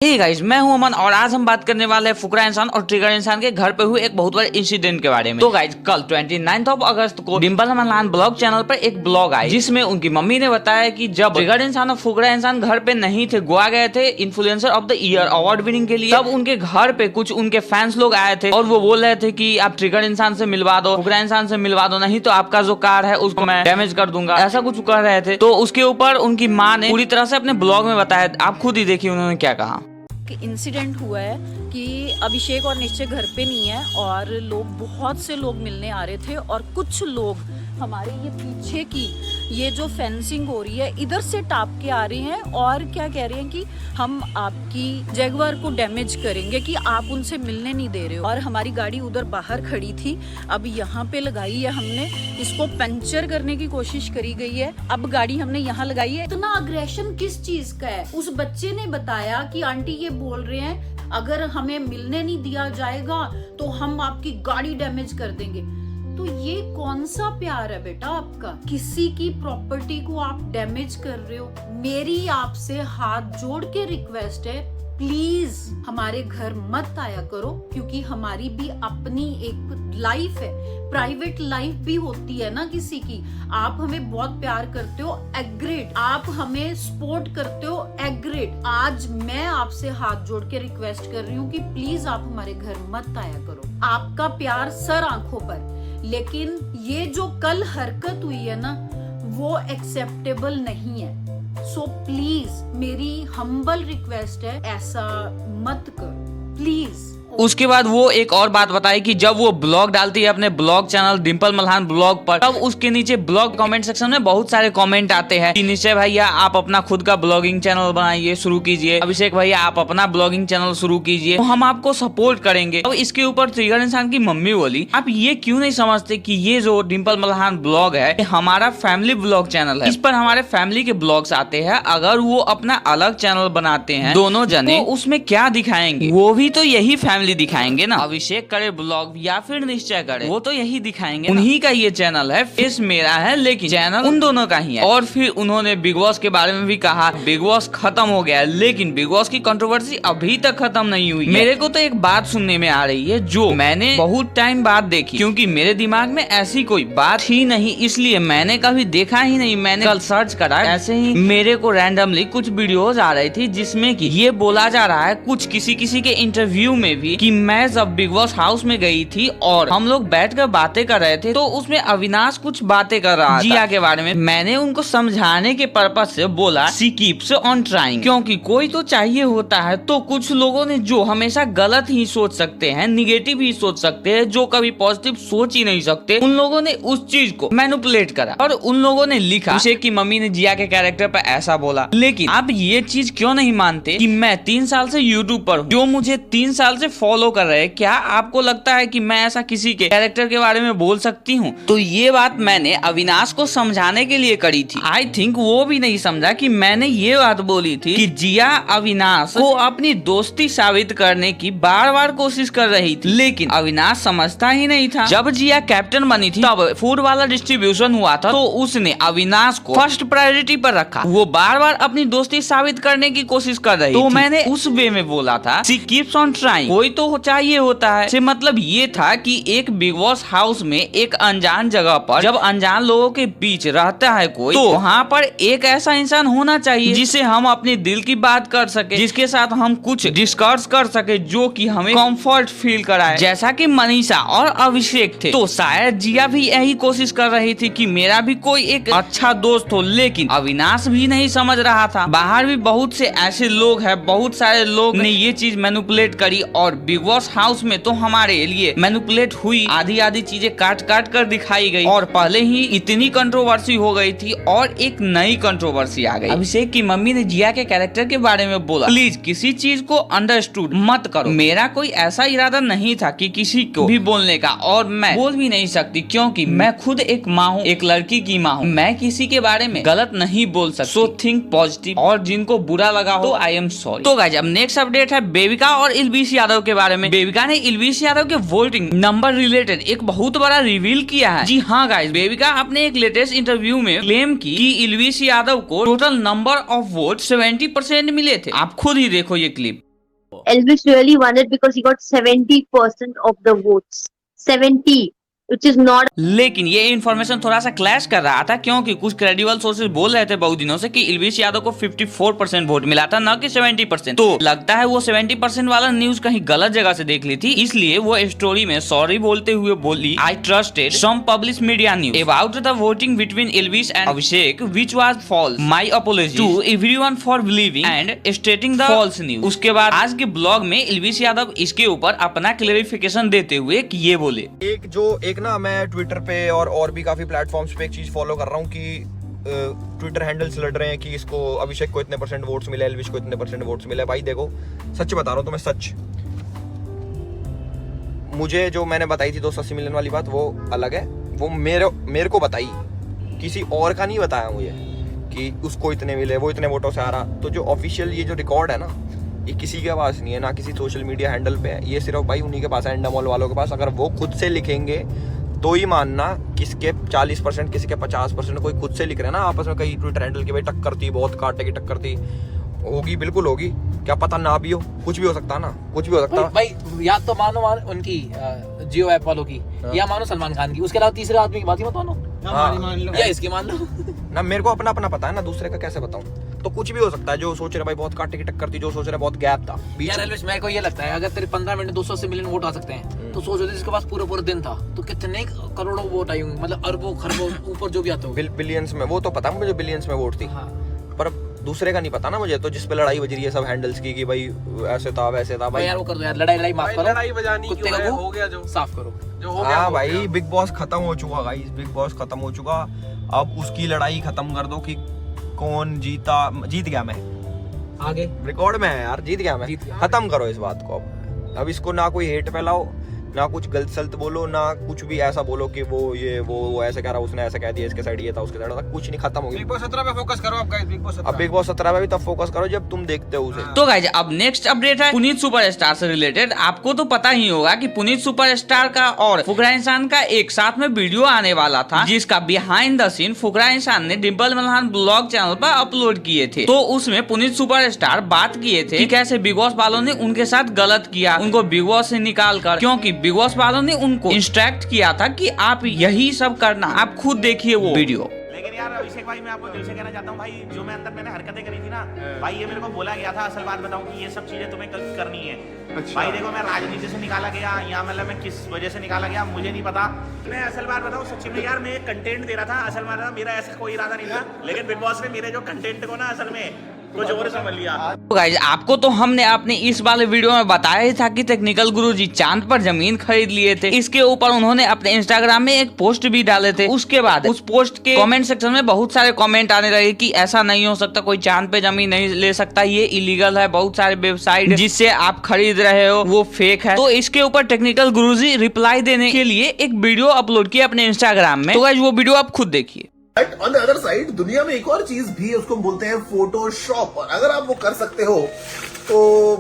Hey guys, मैं हूं अमन और आज हम बात करने वाले हैं फुकरा इंसान और ट्रिगर इंसान के घर पे हुए एक बहुत बड़े इंसिडेंट के बारे में। तो गाइस, कल 29 अगस्त को डिम्पल मल्हान ब्लॉग चैनल पर एक ब्लॉग आई जिसमें उनकी मम्मी ने बताया कि जब ट्रिगर इंसान और फुकरा इंसान घर पे नहीं थे, गोवा गए थे influencer of the year award winning के लिए, तब उनके घर पे कुछ उनके फैंस लोग आए थे और वो बोल रहे थे कि आप ट्रिगर इंसान से मिलवा दो, फुकरा इंसान से मिलवा दो, नहीं तो आपका जो कार है उसको मैं डैमेज कर दूंगा, ऐसा कुछ कह रहे थे। तो उसके ऊपर उनकी माँ ने पूरी तरह से अपने ब्लॉग में बताया। आप खुद ही देखिए उन्होंने क्या कहा। इंसिडेंट हुआ है कि अभिषेक और निश्चय घर पे नहीं है और बहुत से लोग मिलने आ रहे थे और कुछ लोग हमारे ये पीछे की ये जो फेंसिंग हो रही है इधर से टाप के आ रहे हैं और क्या कह रहे हैं कि हम आपकी जैगवार को डैमेज करेंगे, कि आप उनसे मिलने नहीं दे रहे हो। और हमारी गाड़ी उधर बाहर खड़ी थी, अब यहाँ पे लगाई है हमने, इसको पंचर करने की कोशिश करी गई है। अब गाड़ी हमने यहाँ लगाई है। इतना अग्रेशन किस चीज का है? उस बच्चे ने बताया कि आंटी ये बोल रहे हैं अगर हमें मिलने नहीं दिया जाएगा तो हम आपकी गाड़ी डैमेज कर देंगे। तो ये कौन सा प्यार है बेटा आपका? किसी की प्रॉपर्टी को आप डैमेज कर रहे हो। मेरी आपसे हाथ जोड़ के रिक्वेस्ट है, प्लीज हमारे घर मत आया करो, क्योंकि हमारी भी अपनी एक लाइफ है, प्राइवेट लाइफ भी होती है ना किसी की। आप हमें बहुत प्यार करते हो, एग्रेट। आप हमें सपोर्ट करते हो, एग्रेट। आज मैं आपसे हाथ जोड़ के रिक्वेस्ट कर रही हूँ कि प्लीज आप हमारे घर मत आया करो। आपका प्यार सर आंखों पर, लेकिन ये जो कल हरकत हुई है ना वो एक्सेप्टेबल नहीं है। सो प्लीज मेरी हम्बल रिक्वेस्ट है, ऐसा मत करो प्लीज। उसके बाद वो एक और बात बताई कि जब वो ब्लॉग डालती है अपने blog channel Dimple Malhan blog पर, तब उसके नीचे ब्लॉग कमेंट सेक्शन में बहुत सारे कमेंट आते हैं कि निश्चय भैया आप अपना खुद का ब्लॉगिंग चैनल बनाइए, शुरू कीजिए, अभिषेक भैया आप अपना ब्लॉगिंग चैनल शुरू कीजिए, तो हम आपको सपोर्ट करेंगे। अब इसके ऊपर ट्रिगर इंसान की मम्मी बोली, आप ये क्यों नहीं समझते कि ये जो डिम्पल मल्हान ब्लॉग है हमारा फैमिली ब्लॉग चैनल है, इस पर हमारे फैमिली के ब्लॉग्स आते हैं। अगर वो अपना अलग चैनल बनाते हैं दोनों जने, तो उसमें क्या दिखाएंगे? वो भी तो यही फैमिली दिखाएंगे ना। अभिषेक करे ब्लॉग या फिर निश्चय करे, वो तो यही दिखाएंगे। उन्हीं का ये चैनल है, फेस मेरा है लेकिन चैनल उन दोनों का ही है। और फिर उन्होंने बिग बॉस के बारे में भी कहा, बिग बॉस खत्म हो गया है, लेकिन बिग बॉस की कंट्रोवर्सी अभी तक खत्म नहीं हुई। मेरे को तो एक बात सुनने में आ रही है जो मैंने बहुत टाइम बाद देखी, क्योंकि मेरे दिमाग में ऐसी कोई बात ही नहीं, इसलिए मैंने कभी देखा ही नहीं। मैंने कल सर्च करा, ऐसे ही मेरे को रैंडमली कुछ वीडियोस आ रही थी जिसमें कि ये बोला जा रहा है कुछ किसी के इंटरव्यू में भी कि मैं जब बिग बॉस हाउस में गई थी और हम लोग बैठकर बातें कर रहे थे तो उसमें अविनाश कुछ बातें कर रहा था जिया के बारे में। मैंने उनको समझाने के पर्पस से बोला शी कीप्स ऑन ट्राइंग, क्योंकि कोई तो चाहिए होता है। तो कुछ लोगों ने जो हमेशा गलत ही सोच सकते हैं, निगेटिव ही सोच सकते हैं, जो कभी पॉजिटिव सोच ही नहीं सकते, उन लोगों ने उस चीज को मैनिपुलेट करा और उन लोगों ने लिखा अभिषेक की मम्मी ने जिया के कैरेक्टर पर ऐसा बोला। लेकिन आप ये चीज क्यों नहीं मानते कि मैं 3 साल से यूट्यूब पर हूँ, जो मुझे 3 साल से फॉलो कर रहे हैं, क्या आपको लगता है कि मैं ऐसा किसी के कैरेक्टर के बारे में बोल सकती हूँ? तो ये बात मैंने अविनाश को समझाने के लिए करी थी। आई थिंक वो भी नहीं समझा कि मैंने ये बात बोली थी कि जिया अविनाश को अपनी दोस्ती साबित करने की बार बार कोशिश कर रही थी, लेकिन अविनाश समझता ही नहीं था। जब जिया कैप्टन बनी थी तब फूड वाला डिस्ट्रीब्यूशन हुआ था, तो उसने अविनाश को फर्स्ट प्रायोरिटी पर रखा। वो बार बार अपनी दोस्ती साबित करने की कोशिश कर रही थी। तो मैंने उस वे में बोला था शी कीप्स ऑन ट्राइंग, कोई तो चाहिए होता है। से मतलब ये था कि एक बिग बॉस हाउस में एक अनजान जगह पर जब अनजान लोगों के बीच रहता है कोई, तो वहाँ पर एक ऐसा इंसान होना चाहिए जिसे हम अपने दिल की बात कर सके, जिसके साथ हम कुछ डिस्कस कर सके, जो कि हमें कंफर्ट फील कराए। जैसा कि मनीषा और अभिषेक थे, तो शायद जिया भी यही कोशिश कर रही थी कि मेरा भी कोई एक अच्छा दोस्त हो, लेकिन अविनाश भी नहीं समझ रहा था। बाहर भी बहुत से ऐसे लोग हैं, बहुत सारे लोग ने ये चीज मैनिपुलेट करी और बिग बॉस हाउस में तो हमारे लिए मैनिपुलेट हुई, आधी आधी चीजें काट काट कर दिखाई गई और पहले ही इतनी कंट्रोवर्सी हो गई थी और एक नई कंट्रोवर्सी आ गई। अभिषेक की मम्मी ने जिया के कैरेक्टर के बारे में बोला, प्लीज किसी चीज को अंडरस्टूड मत करो। मेरा कोई ऐसा इरादा नहीं था कि किसी को भी बोलने का, और मैं बोल भी नहीं सकती क्योंकि मैं खुद एक माँ हूँ, एक लड़की की माँ हूँ। मैं किसी के बारे में गलत नहीं बोल सकती। सो थिंक पॉजिटिव, और जिनको बुरा लगा हो तो आई एम सॉरी। तो गाइस, अब नेक्स्ट अपडेट है बेबिका और इल्वीश यादव के बारे में। बेबिका ने इल्वीश यादव के वोटिंग नंबर रिलेटेड एक बहुत बड़ा रिवील किया है। जी हाँ गाइस, बेबिका अपने एक लेटेस्ट इंटरव्यू में क्लेम की कि इल्वीश यादव को टोटल नंबर ऑफ वोट 70% मिले थे। आप खुद ही देखो ये clip. Elvis really won it because he got 70% of the votes. 70, which is not. लेकिन ये इन्फॉर्मेशन थोड़ा सा क्लैश कर रहा था, क्योंकि कुछ क्रेडिबल सोर्सेज बोल रहे थे बहुत दिनों से कि एल्विस यादव को 54% वोट मिला था, न कि 70%। तो लगता है वो 70% वाला न्यूज कहीं गलत जगह से देख ली थी, इसलिए वो स्टोरी में सॉरी बोलते हुए बोली, I trusted some publish media news about the voting between Elvis and Abhishek which was false. My apology to everyone for believing and stating the false news. उसके बाद आज के ब्लॉग में एल्विस यादव इसके ऊपर अपना क्लेरिफिकेशन देते हुए ये बोले, एक ना मैं ट्विटर पे और भी काफी प्लेटफॉर्म्स पे एक चीज फॉलो कर रहा हूँ कि ट्विटर हैंडल्स लड़ रहे हैं कि इसको अभिषेक को इतने % वोट्स मिले, एल्विस को इतने % वोट्स मिले। भाई देखो, सच बता रहा हूँ तुम्हें, सच। मुझे जो मैंने बताई थी 280 मिलियन वाली बात, वो अलग है। वो मेरे को बताई, किसी और का नहीं बताया मुझे कि उसको इतने मिले, वो इतने वोटों से आ रहा। तो जो ऑफिशियल ये जो रिकॉर्ड है ना, ये किसी के पास नहीं है, ना किसी सोशल मीडिया हैंडल पे है। ये सिर्फ भाई उन्हीं के पास है, एंडामॉल वालों के पास। अगर वो खुद से लिखेंगे तो ही मानना, किसके 40%, किसी के 50%, कोई खुद से लिख रहे हैं ना आपस में कई ट्विटर हैंडल की, भाई टक्कर थी, बहुत कांटे की टक्कर थी, होगी, बिल्कुल होगी, क्या पता ना भी हो, कुछ भी हो सकता है ना, कुछ भी हो सकता है भाई। या तो मानो उनकी जियो ऐप वालों की, या मानो सलमान खान की, उसके अलावा तीसरे आदमी की बात ही मत मानो, या इसकी मान लो ना। मेरे को अपना पता है ना, दूसरे का कैसे बताऊं। तो कुछ भी हो सकता है। जो सोच रहे भाई बहुत कांटे की टक्कर थी, जो सोच रहे बहुत गैप था बीच यार एल्विस, मेरे को ये लगता है अगर तेरे 15 मिनट 280 मिलियन वोट आ सकते हैं, तो सोचो जिसके पास पूरा दिन था तो कितने करोड़ों वोट आई होंगे, मतलब अरबों खरबों ऊपर जो भी आता हो, बिलियंस में। वो तो पता मुझे बिलियंस में वोट थी। हाँ। पर दूसरे का नहीं पता ना मुझे। तो जिस पे लड़ाई बज रही है सब हैंडल्स की कि भाई ऐसे था वैसे था, भाई यार वो कर दो यार, लड़ाई माफ करो, लड़ाई बजानी कुत्ते का हो गया, जो साफ करो, जो हो गया। हाँ भाई, बिग बॉस खत्म हो चुका गाइस, बिग बॉस खत्म हो चुका। अब उसकी लड़ाई खत्म कर दो कि कौन जीत गया। मैं आगे रिकॉर्ड में है यार, जीत गया मैं। खत्म करो इस बात को। अब इसको ना कोई हेट फैलाओ, ना कुछ गलत सलत बोलो, ना कुछ भी ऐसा बोलो कि वो ऐसे कह रहा, उसने ऐसे कह दिया, इसके साइड ये था, उसके साइड था, कुछ नहीं, खत्म हो गया। बिग बॉस 17 पे फोकस करो आप गाइस, बिग बॉस 17। अब बिग बॉस 17 पे भी तब फोकस करो जब तुम देखते हो उसे। तो गाइज अब नेक्स्ट अपडेट है पुनीत सुपरस्टार से रिलेटेड। आपको तो पता ही होगा कि पुनीत सुपरस्टार का और फुकरा इंसान का एक साथ में वीडियो आने वाला था, जिसका बिहाइंड द सीन फुकरा इंसान ने डिम्पल मल्हान ब्लॉग चैनल पर अपलोड किए थे। तो उसमें पुनीत सुपरस्टार बात किए थे कि कैसे बिग बॉस वालों ने उनके साथ गलत किया, उनको बिग बॉस से निकाल कर, क्योंकि बिग बॉस वालों ने उनको इंस्ट्रक्ट किया था कि आप यही सब करना। आप खुद देखिए वो वीडियो। लेकिन यार अभिषेक भाई, मैं आपको दिल से कहना चाहता हूँ भाई, जो मैं अंदर मैंने हरकतें करी थी ना भाई, ये मेरे को बोला गया था। असल बात बताऊँ कि ये सब चीजें तुम्हें करनी है। अच्छा। भाई देखो, मैं राजनीति से निकाला गया, या मतलब मैं किस वजह से निकाला गया मुझे नहीं पता। मैं असल बात बताऊँ सच्ची में यार, मैं एक कंटेंट दे रहा था। असल में मेरा ऐसा कोई इरादा नहीं था, लेकिन बिग बॉस ने मेरे जो कंटेंट को ना असल में कुछ और समझ लिया। तो गाइस आपको तो हमने अपने इस वाले वीडियो में बताया ही था कि टेक्निकल गुरुजी चांद पर जमीन खरीद लिए थे। इसके ऊपर उन्होंने अपने इंस्टाग्राम में एक पोस्ट भी डाले थे। उसके बाद उस पोस्ट के कमेंट सेक्शन में बहुत सारे कमेंट आने लगे कि ऐसा नहीं हो सकता, कोई चांद पे जमीन नहीं ले सकता, ये इलीगल है, बहुत सारे वेबसाइट जिससे आप खरीद रहे हो वो फेक है। तो इसके ऊपर टेक्निकल गुरुजी रिप्लाई देने के लिए एक वीडियो अपलोड किया अपने इंस्टाग्राम में। तो गाइस वो वीडियो आप खुद देखिए। ऑन द अदर साइड, दुनिया में एक और चीज भी है, उसको बोलते हैं फोटोशॉप। और अगर आप वो कर सकते हो तो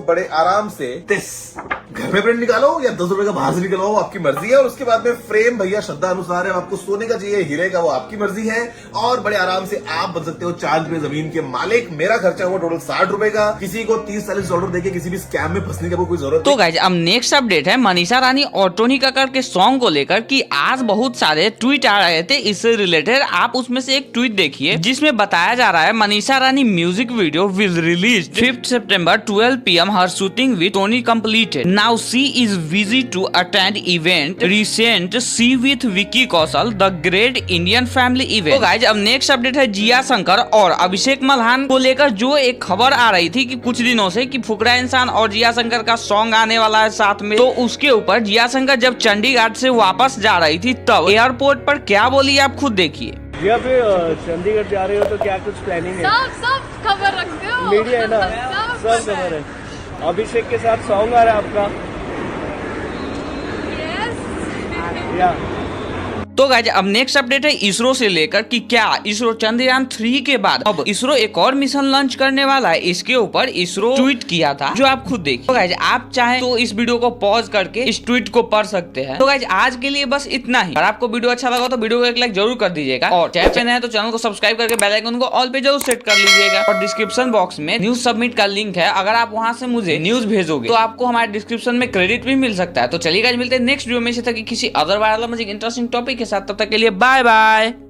बड़े आराम से घर में प्रिंट निकालो या 10 रुपए का बाहर से निकलवाओ, आपकी मर्जी है। और उसके बाद में फ्रेम भैया श्रद्धा अनुसार है, आपको सोने का चाहिए, हीरे का, वो आपकी मर्जी है। और बड़े आराम से आप बन सकते हो चांद पे जमीन के मालिक। मेरा खर्चा हुआ टोटल 60 रुपए का। किसी को 30-40 डॉलर देके किसी भी स्कैम में फंसने की कोई जरूरत तो गाइज अब नेक्स्ट अपडेट है मनीषा रानी और टोनी कक्कड़ के सॉन्ग को लेकर कि आज बहुत सारे ट्वीट आ रहे थे इससे रिलेटेड। आप उसमें से एक ट्वीट देखिए जिसमें बताया जा रहा है Manisha Rani music video will release 5 September 12 PM। Her shooting with Tony completed. Now she is busy to attend event recently with Vicky Kaushal the great Indian family event. तो गाइज अब नेक्स्ट अपडेट है जिया शंकर और अभिषेक मल्हान को लेकर जो एक खबर आ रही थी कि कुछ दिनों से कि फुकरा इंसान और जिया शंकर का सॉन्ग आने वाला है साथ में। तो उसके ऊपर जिया शंकर जब चंडीगढ़ से वापस जा रही थी तब एयरपोर्ट पर क्या बोली आप खुद देखिए। जी आप चंडीगढ़ जा रहे हो तो क्या कुछ प्लानिंग है? सब खबर रखते हो, मीडिया है ना, सब खबर है। अभिषेक के साथ सॉन्ग आ रहा है आपका? यस। या तो गाइज अब नेक्स्ट अपडेट है इसरो से लेकर कि क्या इसरो चंद्रयान 3 के बाद अब इसरो एक और मिशन लॉन्च करने वाला है। इसके ऊपर इसरो ट्वीट किया था जो आप खुद देखिए। तो गाइज आप चाहे तो इस वीडियो को पॉज करके इस ट्वीट को पढ़ सकते हैं। तो गाइज आज के लिए बस इतना ही। अगर आपको वीडियो अच्छा लगा तो वीडियो को एक लाइक जरूर कर दीजिएगा और चैनल पे नए हैं तो चैनल को सब्सक्राइब करके बेल आइकन को ऑल पे जरूर सेट कर लीजिएगा। और डिस्क्रिप्शन बॉक्स में न्यूज सबमिट का लिंक है, अगर आप वहां से मुझे न्यूज भेजोगे तो आपको हमारे डिस्क्रिप्शन में क्रेडिट भी मिल सकता है। तो चलिए गाइज मिलते हैं नेक्स्ट वीडियो में से किसी अदर वायरल इंटरेस्टिंग टॉपिक के साथ। तब तक के लिए बाय बाय।